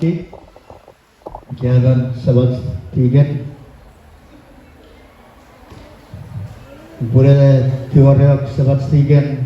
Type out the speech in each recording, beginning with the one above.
Samach Kiagan Sabat Deacon Boleh Kiorek Sabat Deacon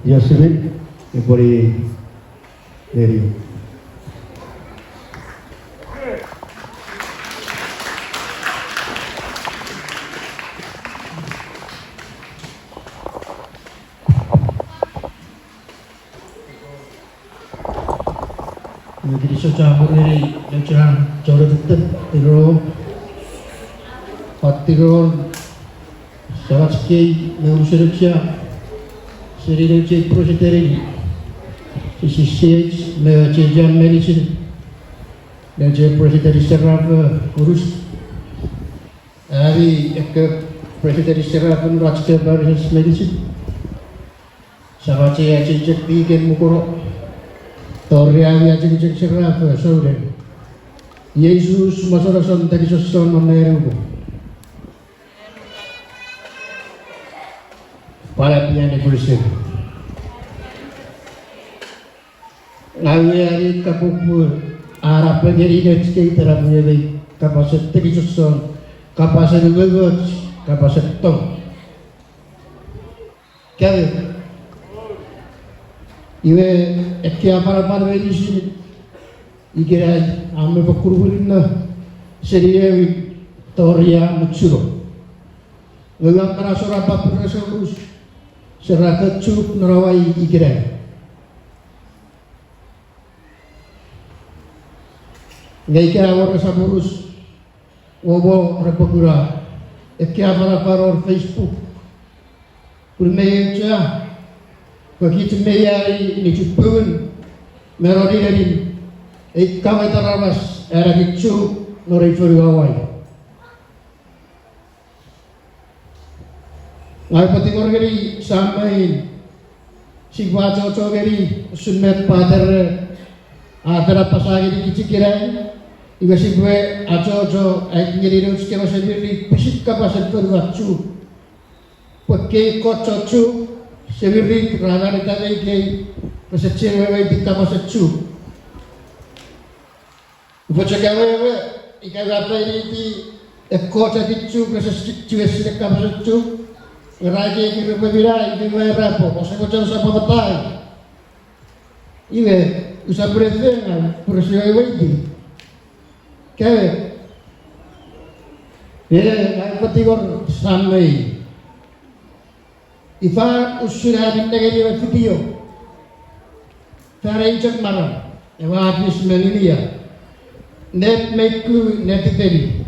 Yosebin boleh dari jadi sejauh ini yang jauh dekat tiro sahabat sekali mengusuruknya seri dari prosederi sisi mencejan medicine dan prosederi serap urus hari ke prosederi serap urus ke baris medicine sahabat saya cecek bikin mukoro Toriawi aja cek serap saudara. Yesus masalah tadi sesuatu meneru. Para pian evolusi. Lalu hari kapupur Arab jadi rezeki terapnya baik kapasitas tadi sesuatu kapasitas begot kapasitas tong. Kau Iwe ekia para di sini, ikira ame pakurulina seriyewi toria mutsuro. Lalu antara surah papur surus seraka Chuuk nerawai ikira. Ngai kira orang saburus wobo repagura ekia para Facebook. Kulmeja Begitu meyari ni cupun merodi dari kawai teramas era Chuuk nori furgawai. Ngai pati korgeri sampai si baca cogeri sunnet pater ada pasagi di kicikirai iba si gue aco jadi harus kira sendiri pisik kapasen furgacu pakai kocok Chuuk Sebiri rana ditanya ke pesecil wewe kita masa Chuuk. Baca wewe ikan apa ini di ekor jadi Chuuk pesecil siapa masa Chuuk. Ngeragi kira berbeda ini merah po. Masa baca usah pemetai. Ini usah berenang persiwa wewe ini. Kewe. Ya, pati kor samai. Ifa usulah di negara video, terancam malam, ewa habis melilia, net meku net teri,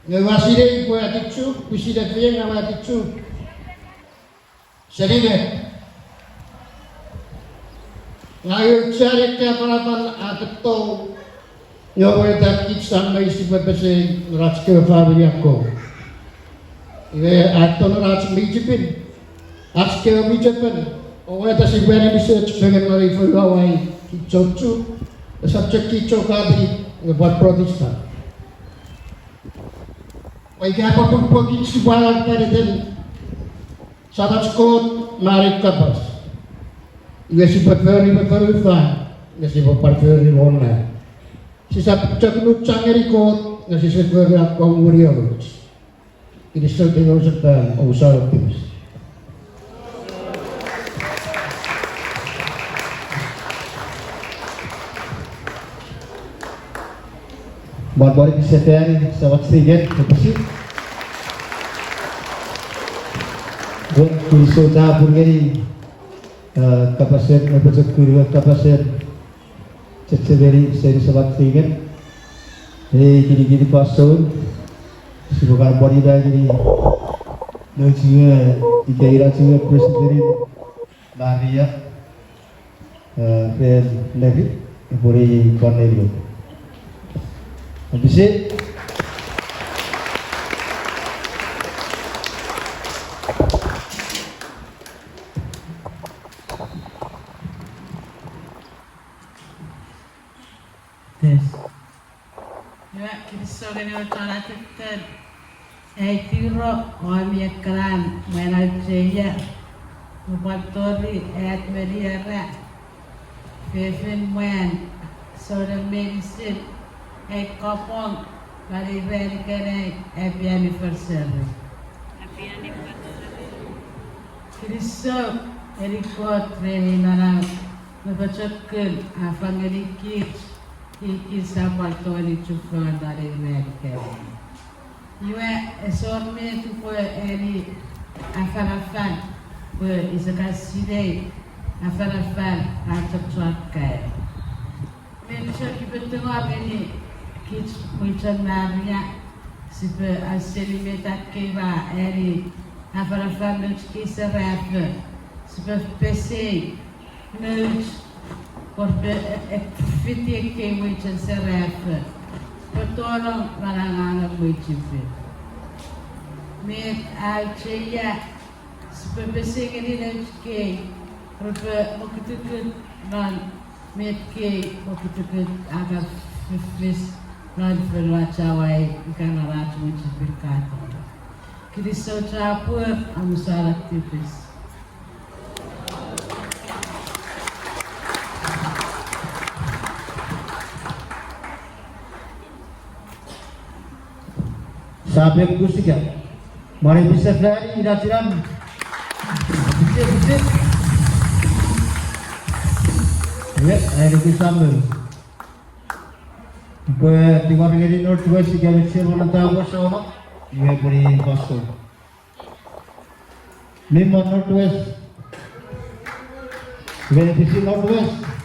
ewa sini buat Chuuk, bisida tiang ewa Chuuk, seni ngayu cari kepalapan atau nyawa tak sampai sifat besi raske family aku. Iwe atau nuraj mijipin, aske mijipin. Orang itu sih berani bisa dengan lari furgawai kicau Chuuk, subjek kicau kadi ngebuat protestan. Baik apapun pergi sebuah tadi sahabat skot mari kapas. Iwe si berferi fine, iwe si berferi warna. Si subjek nucang erikot, nasi seberi aku muriau. Ini sedang serta usaha optimis. Buat-buat kesehatan sahabat sedikit, terima kasih. Tulisan dapur ini kapasitas membuat kurikulum kapasitas ceceberi seri sahabat sedikit. Gini pasal. Sibukan body dah jadi nocinya dikira juga presiden Maria dan Levi boleh Cornelio. Habis itu Ya, kita soalnya orang tertentu. Tiro kami kalan menai saya membantu at mediara Pesepes the medicine ay kopong bari very kene happy anniversary. Kristo erikot reni nara nabachakun afangerikit ikisa paltoni chufan dari very kene. Iwe esorme tu po eri afarafan po isakaside afarafan atapsakay. Mensa kibetungo abeni kit muitanarnya sipe aseli metakeva eri afarafan nutskisa rafe sipe pese nut porbe fiti ke muitan serafe potolong marangana muitife met alcheya sipe pese kini nutske porbe mokitukut non met ke mokitukut aga fifis non verwachawai ikana ratu muitife kato Kristo trapur amusalat tipis. Sabi ko siya, mari bisa dari inasiran. Ya, ada kisah Pues tinggal di Northwest siya bisa menentang bersama. Ya beri pastor. Lima Northwest. Benefici Northwest.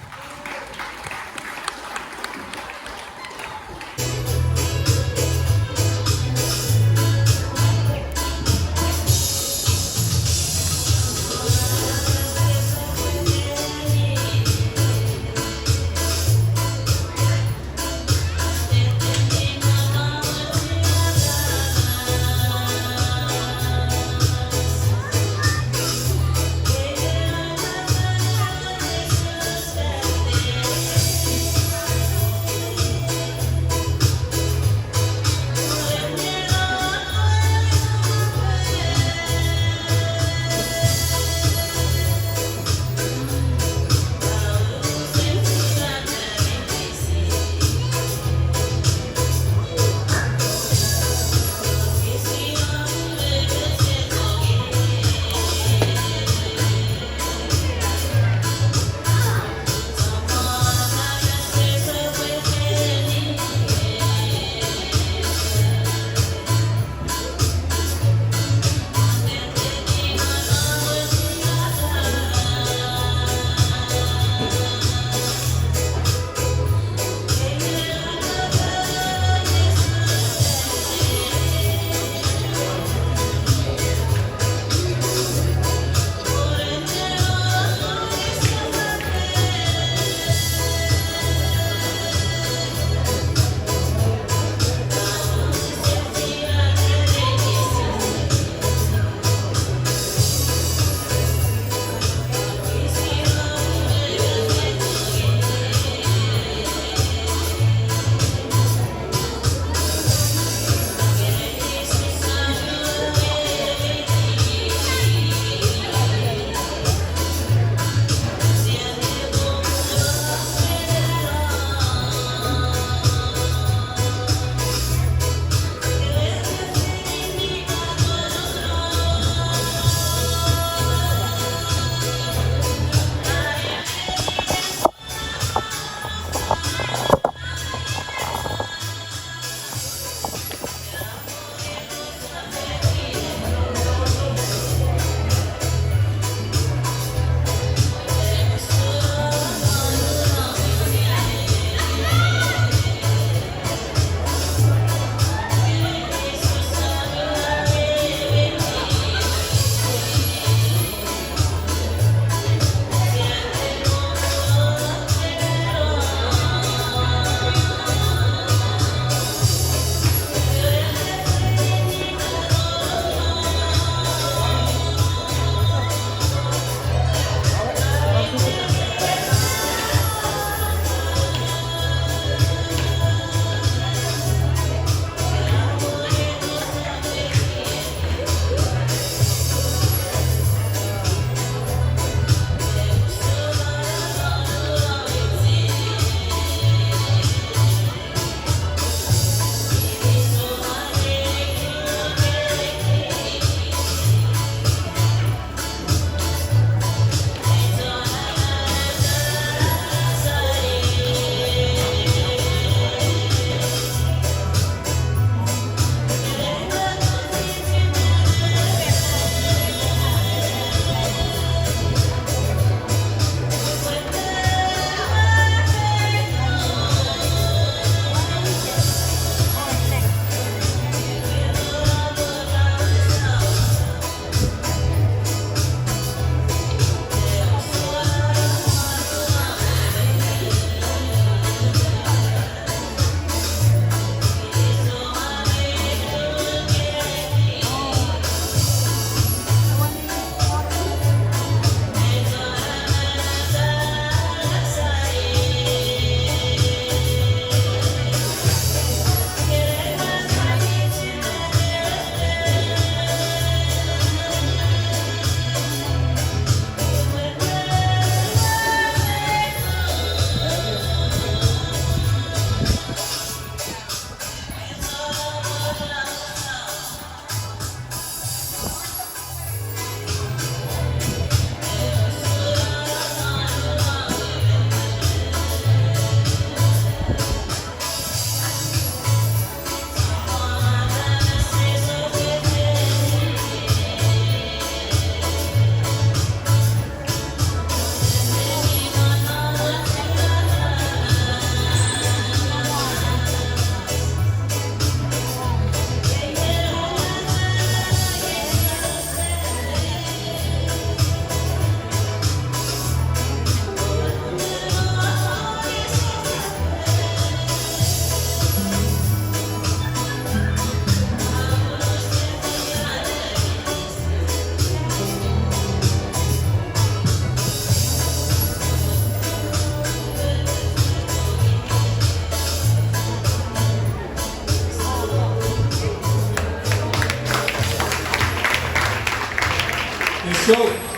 Chuuk.